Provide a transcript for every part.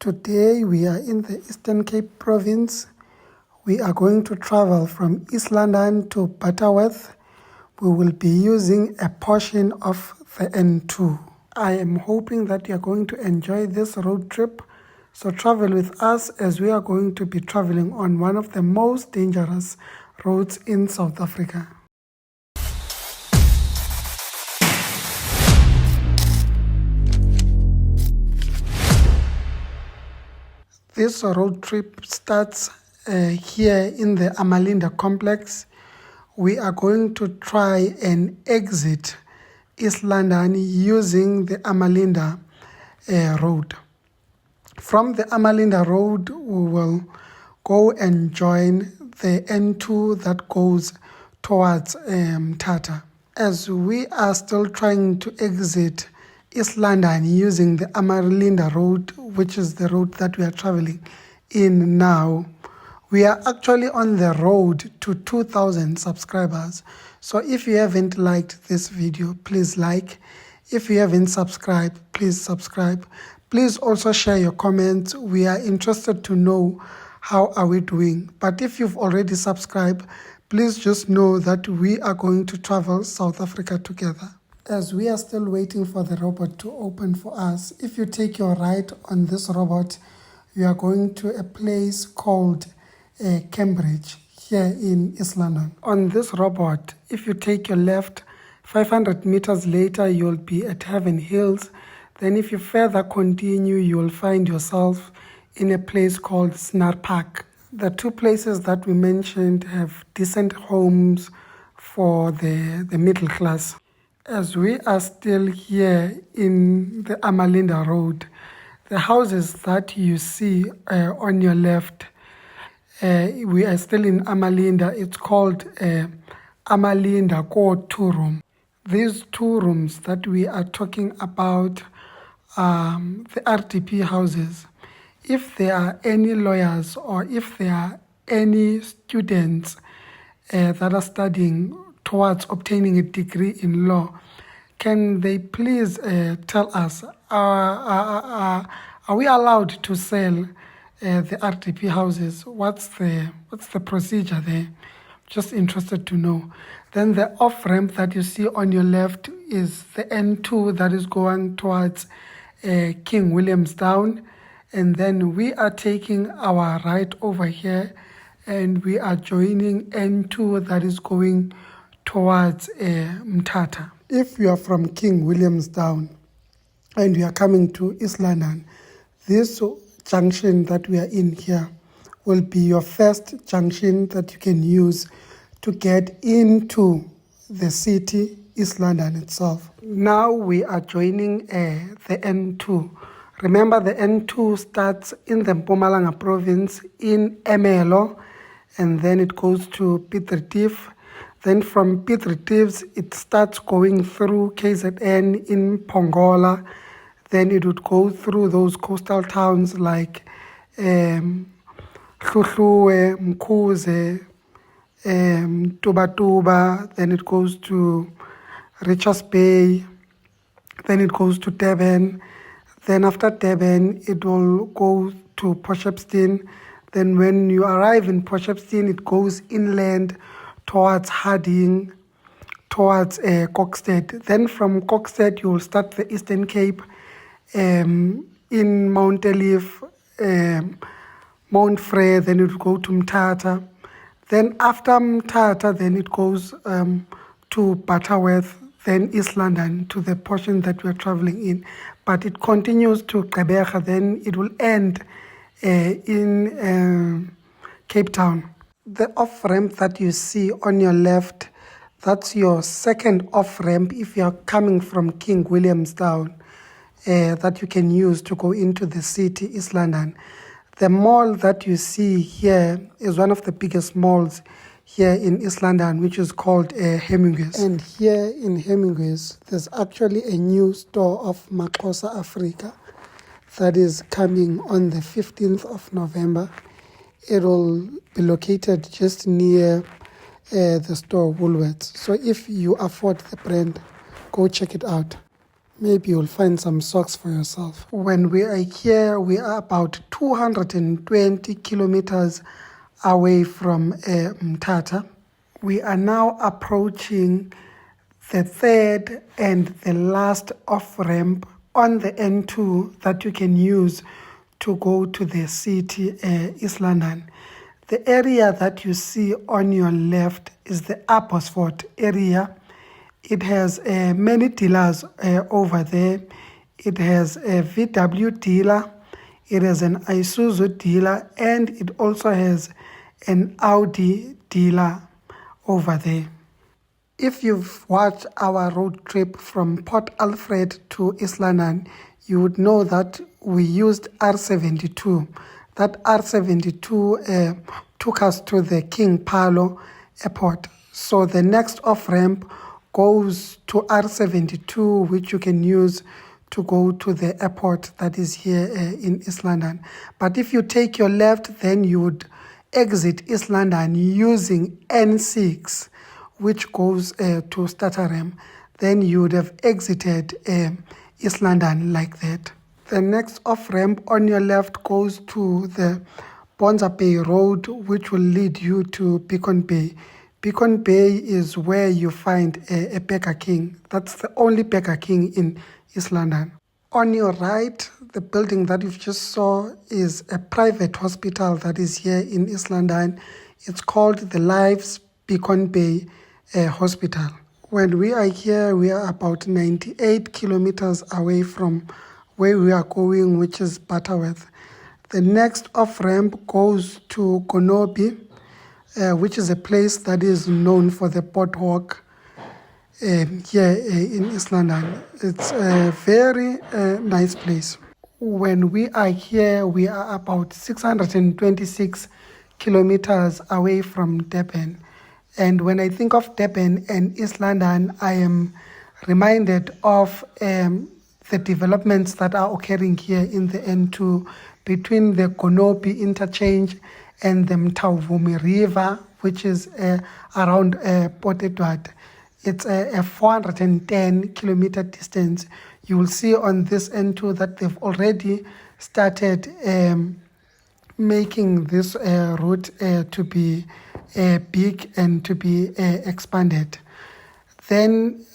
Today we are in the Eastern Cape province. We are going to travel from East London to Butterworth. We will be using a portion of the N2. I am hoping that you are going to enjoy this road trip. So travel with us as we are going to be traveling on one of the most dangerous roads in South Africa. This road trip starts here in the Amalinda Complex. We are going to try and exit East London using the Amalinda Road. From the Amalinda Road, we will go and join the N2 that goes towards Tata. As we are still trying to exit East London using the Amalinda Road, which is the road that we are traveling in now, we are actually on the road to 2,000 subscribers. So if you haven't liked this video, please like. If you haven't subscribed, please subscribe. Please also share your comments. We are interested to know how are we doing. But if you've already subscribed, please just know that we are going to travel South Africa together. As we are still waiting for the robot to open for us, if you take your right on this robot, you are going to a place called Cambridge here in East London. On this robot, if you take your left, 500 meters later, you'll be at Heaven Hills. Then if you further continue, you'll find yourself in a place called Snar Park. The two places that we mentioned have decent homes for the middle class. As we are still here in the Amalinda Road, the houses that you see on your left, we are still in Amalinda. It's called Amalinda Core 2-room. These 2 rooms that we are talking about, the RTP houses. If there are any lawyers or if there are any students that are studying towards obtaining a degree in law, can they please tell us, are we allowed to sell the RTP houses? What's the procedure there? Just interested to know. Then the off-ramp that you see on your left is the N2 that is going towards King Williamstown. And then we are taking our right over here and we are joining N2 that is going towards Mthatha. If you are from King Williamstown and you are coming to East London, this junction that we are in here will be your first junction that you can use to get into the city, East London itself. Now we are joining the N2. Remember, the N2 starts in the Mpumalanga province in Emelo, and then it goes to Piet Retief. Then from Piet Retief, it starts going through KZN in Pongola. Then it would go through those coastal towns like Hluhluwe, Mkhuze, Tubatuba. Then it goes to Richards Bay. Then it goes to Durban. Then after Durban, it will go to Potchefstroom. Then when you arrive in Potchefstroom, it goes inland towards Harding, towards Kokstad. Then from Kokstad, you will start the Eastern Cape in Mount Elif, Mount Frere. Then it will go to Mthatha. Then after Mthatha, then it goes to Butterworth, then East London, to the portion that we are traveling in. But it continues to Gqeberha, then it will end in Cape Town. The off-ramp that you see on your left, that's your second off-ramp if you are coming from King Williamstown, that you can use to go into the city, East London. The mall that you see here is one of the biggest malls here in East London, which is called Hemingways. And here in Hemingways, there's actually a new store of Maxhosa Africa that is coming on the 15th of November. It will be located just near the store Woolworths. So if you afford the brand, go check it out. Maybe you'll find some socks for yourself. When we are here, we are about 220 kilometers away from Mthatha. We are now approaching the third and the last off-ramp on the N2 that you can use to go to the city, East London. The area that you see on your left is the Abbotsford area. It has many dealers over there. It has a VW dealer, it has an Isuzu dealer, and it also has an Audi dealer over there. If you've watched our road trip from Port Alfred to East London, you would know that we used R72. That R72 took us to the King Paulo airport. So the next off-ramp goes to R72, which you can use to go to the airport that is here in East London. But if you take your left, then you would exit East London using N6, which goes to Stutterham. Then you would have exited East London like that. The next off-ramp on your left goes to the Bonza Bay Road, which will lead you to Beacon Bay. Beacon Bay is where you find a Burger King. That's the only Burger King in East London. On your right, the building that you've just saw is a private hospital that is here in East London. It's called the Lives Beacon Bay Hospital. When we are here, we are about 98 kilometers away from where we are going, which is Butterworth. The next off-ramp goes to Konobi, which is a place that is known for the boardwalk here in East London. It's a very nice place. When we are here, we are about 626 kilometers away from Durban. And when I think of Durban and East London, I am reminded of the developments that are occurring here in the N2 between the Konobi interchange and the Mtawumi River, which is around Port Edward. It's a 410 kilometer distance. You will see on this N2 that they've already started making this route to be big and to be expanded. Then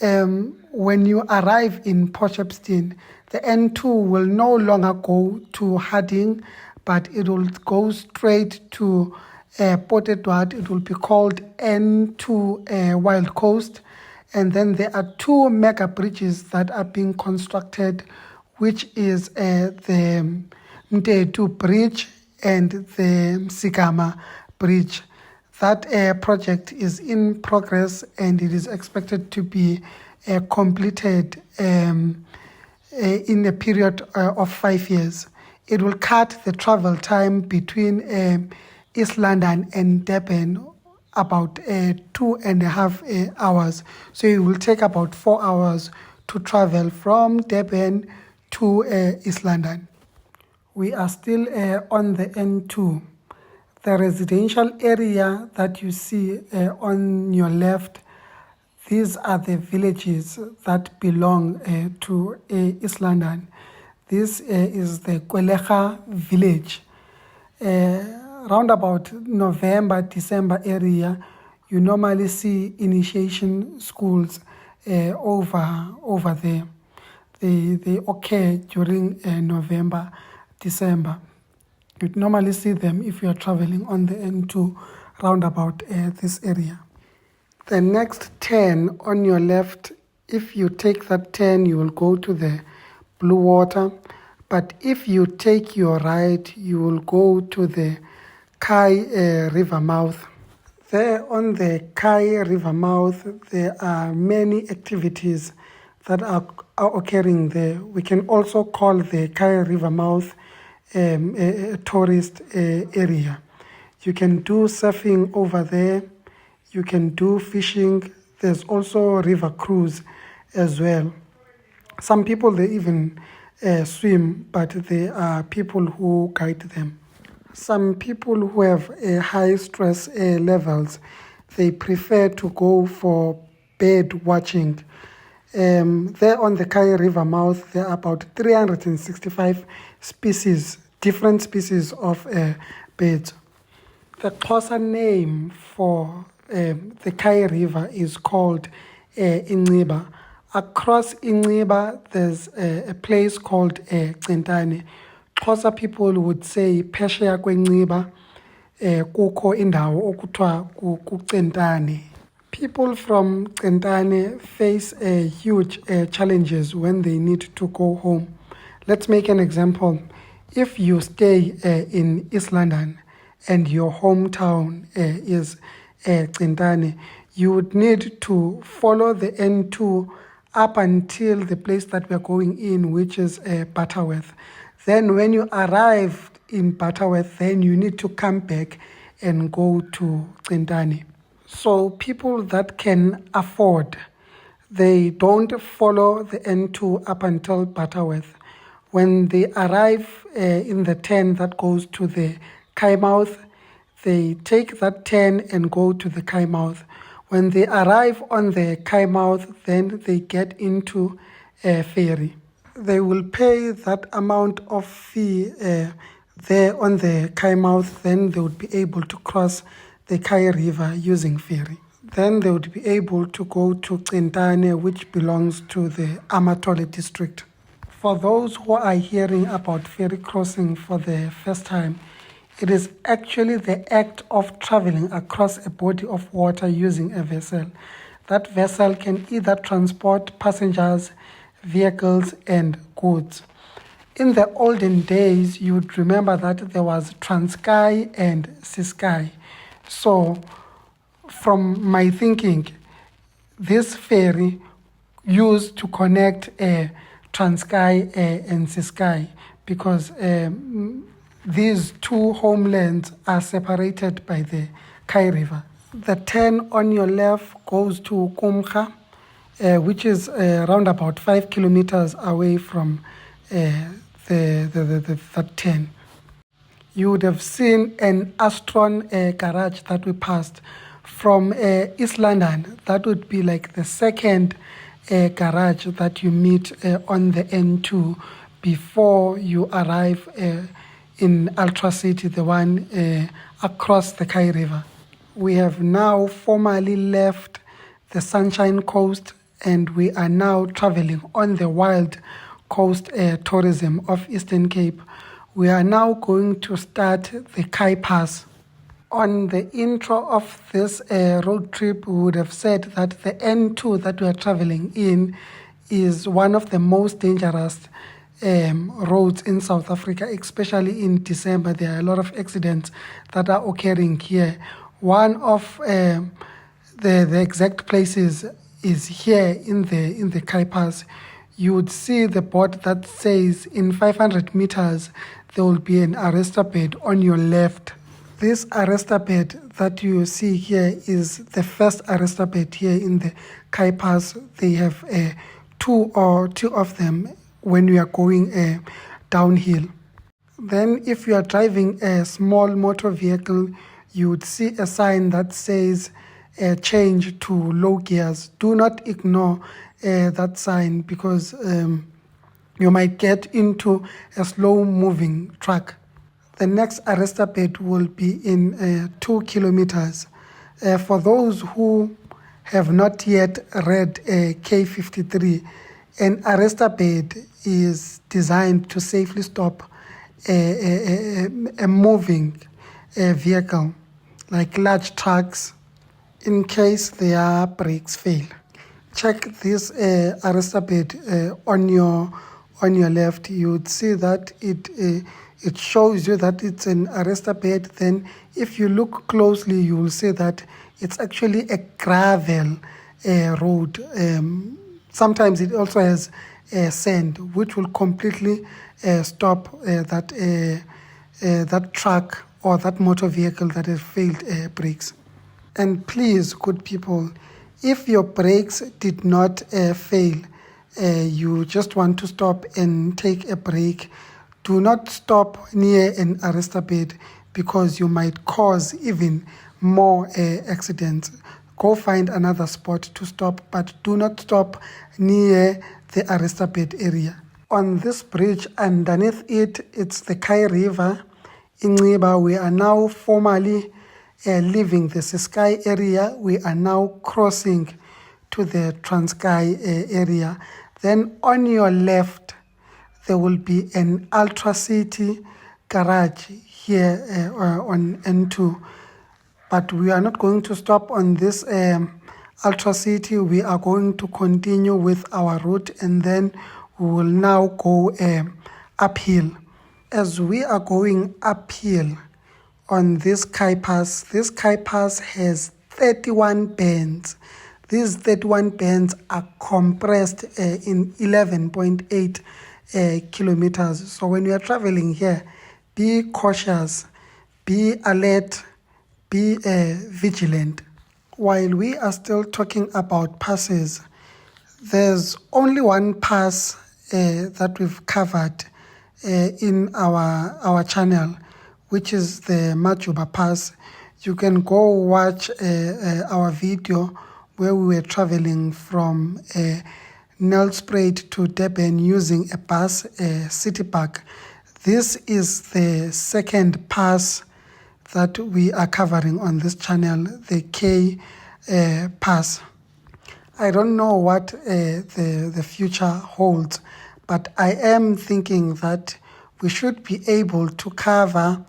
when you arrive in Potchefstroom, the N2 will no longer go to Harding, but it will go straight to Port Edward. It will be called N2 Wild Coast. And then there are two mega bridges that are being constructed, which is the Mtetu Bridge and the Msigama Bridge. That project is in progress and it is expected to be completed in a period of 5 years. It will cut the travel time between East London and Durban about 2.5 hours. So it will take about 4 hours to travel from Durban to East London. We are still on the N2. The residential area that you see on your left, these are the villages that belong to East London. This is the Kwelecha village. Round about November, December area, you normally see initiation schools over there. They occur during November, December. You'd normally see them if you are traveling on the N2 round about this area. The next turn on your left, if you take that turn, you will go to the Blue Water. But if you take your right, you will go to the Kei River mouth. There on the Kei River mouth, there are many activities that are occurring there. We can also call the Kei River mouth a tourist area. You can do surfing over there. You can do fishing. There's also a river cruise as well. Some people, they even swim, but there are people who guide them. Some people who have high stress levels, they prefer to go for bird watching. There on the Kei River mouth, there are about 365 species, different species of birds. The Xhosa name for the Kei River is called Inciba. Across Inciba, there's a place called Cintane. Xhosa people would say phesheya kwenciba kukho indawo okuthiwa kuCintane. People from Cintane face huge challenges when they need to go home. Let's make an example. If you stay in East London and your hometown is Cintane, you would need to follow the N2 up until the place that we're going in, which is Butterworth. Then when you arrive in Butterworth, then you need to come back and go to Cintane. So people that can afford, they don't follow the N2 up until Butterworth. When they arrive in the 10 that goes to the Kei Mouth, they take that 10 and go to the Kei Mouth. When they arrive on the Kei Mouth, then they get into a ferry. They will pay that amount of fee there on the Kei Mouth, then they would be able to cross the Kei River using ferry. Then they would be able to go to Cintane, which belongs to the Amathole district. For those who are hearing about ferry crossing for the first time, it is actually the act of traveling across a body of water using a vessel. That vessel can either transport passengers, vehicles, and goods. In the olden days, you would remember that there was Transkei and Ciskei. So, from my thinking, this ferry used to connect Transkei and Ciskei because these two homelands are separated by the Kei River. The 10 on your left goes to Kumcha, which is around about 5 kilometers away from the 10. You would have seen an Astron garage that we passed from East London. That would be like the second garage that you meet on the N2 before you arrive in Ultra City, the one across the Kei River. We have now formally left the Sunshine Coast and we are now traveling on the wild coast tourism of Eastern Cape. We are now going to start the Kei Pass. On the intro of this road trip, we would have said that the N2 that we are traveling in is one of the most dangerous roads in South Africa, especially in December. There are a lot of accidents that are occurring here. One of the exact places is here in the Kei Pass. You would see the board that says in 500 meters, there will be an arrestor bed on your left. This arrestor bed that you see here is the first arrestor bed here in the Kei Pass. They have two of them when we are going downhill. Then if you are driving a small motor vehicle, you would see a sign that says change to low gears. Do not ignore that sign because you might get into a slow moving truck. The next arrestor bed will be in 2 kilometers. For those who have not yet read K53, an arrestor bed is designed to safely stop a moving vehicle like large trucks in case their brakes fail. Check this arrestor bed on your left. You would see that it shows you that it's an arrestor bed. Then if you look closely, you will see that it's actually a gravel road. Sometimes it also has sand, which will completely stop that truck or that motor vehicle that has failed brakes. And please, good people, if your brakes did not fail, you just want to stop and take a break, do not stop near an arrestor bed because you might cause even more accidents. go find another spot to stop, but do not stop near the Aristobet area. On this bridge, underneath it, it's the Kei River in Nciba. We are now formally leaving the Ciskei area. We are now crossing to the Transkei area. Then on your left, there will be an Ultra City garage here on N2. But we are not going to stop on this Ultra City. We are going to continue with our route, and then we will now go uphill. As we are going uphill on this Kei Pass has 31 bends. These 31 bends are compressed in 11.8 kilometers. So when you are traveling here, be cautious, be alert, be vigilant. While we are still talking about passes, there's only one pass that we've covered in our channel, which is the Majuba Pass. You can go watch our video where we were traveling from Nelspruit to Durban using a bus, City Park. This is the second pass that we are covering on this channel, the Kei Pass. I don't know what the future holds, but I am thinking that we should be able to cover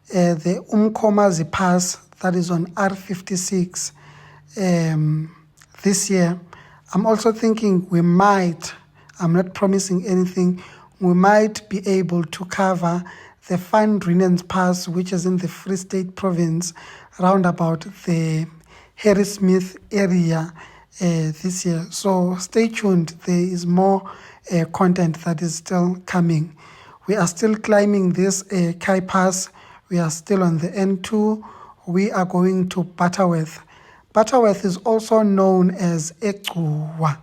the Umkomazi Pass that is on R56 this year. I'm also thinking we might, I'm not promising anything, we might be able to cover the Van Riene's Pass, which is in the Free State province, round about the Harrismith area this year. So stay tuned, there is more content that is still coming. We are still climbing this Kei Pass. We are still on the N2. We are going to Butterworth. Butterworth is also known as Ecuwa.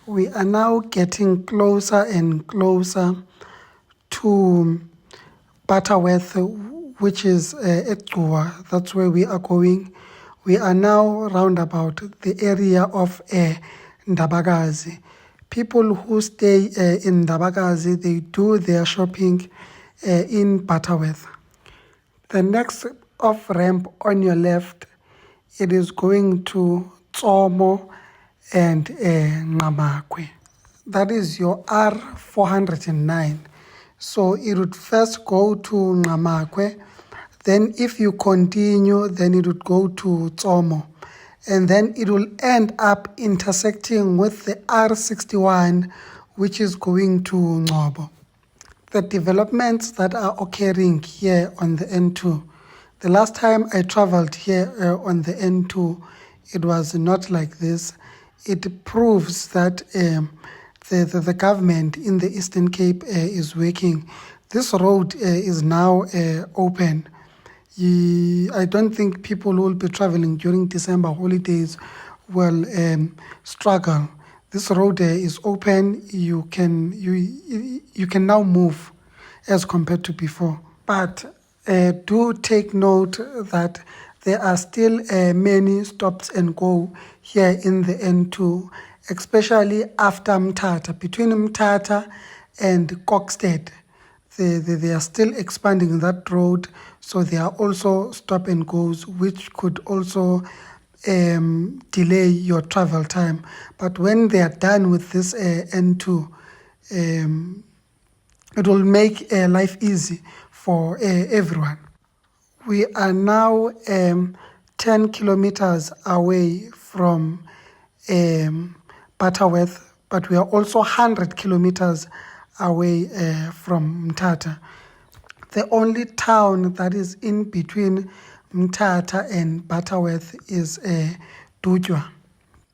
We are now getting closer and closer to Butterworth, which is Ecuwa. That's where we are going. We are now round about the area of Ndabakazi. People who stay in Ndabakazi, they do their shopping in Butterworth. The next off-ramp on your left, it is going to Tsomo and Ngamakwe. That is your R409. So it would first go to Ngamakwe. Then if you continue, then it would go to Tsomo. And then it will end up intersecting with the R61, which is going to Ngobo. The developments that are occurring here on the N2. The last time I traveled here on the N2, it was not like this. It proves that the government in the Eastern Cape is working. This road is now open. I don't think people who will be traveling during December holidays will struggle. This road is open. You can now move as compared to before. But do take note that there are still many stops and go here in the N2, especially after Mthatha. Between Mthatha and Kokstad, they are still expanding that road, so there are also stop and goes, which could also delay your travel time. But when they are done with this N2, it will make life easy for everyone. We are now 10 kilometers away from Butterworth, but we are also 100 kilometers away from Mthatha. The only town that is in between Mthatha and Butterworth is Dutwa.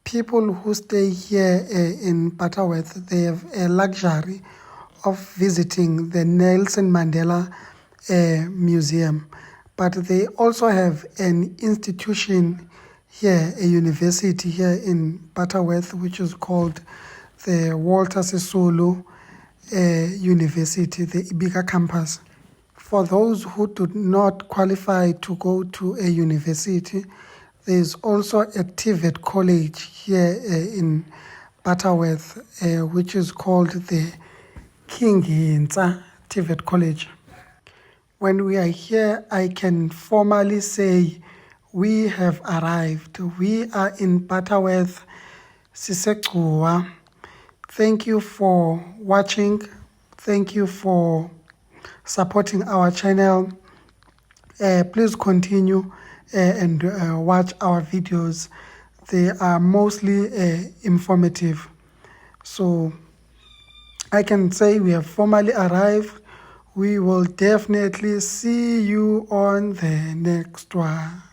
People who stay here in Butterworth, they have a luxury of visiting the Nelson Mandela Museum, but they also have an institution here, a university here in Butterworth, which is called the Walter Sisulu University, the Ibiza campus. For those who do not qualify to go to a university, There is also a TVET college here in Butterworth, which is called the King Hintsa TVET College. When we are here, I can formally say we have arrived. We are in Butterworth, Sisekua. Thank you for watching. Thank you for supporting our channel. Please continue and watch our videos. They are mostly informative. So I can say we have formally arrived. We will definitely see you on the next one.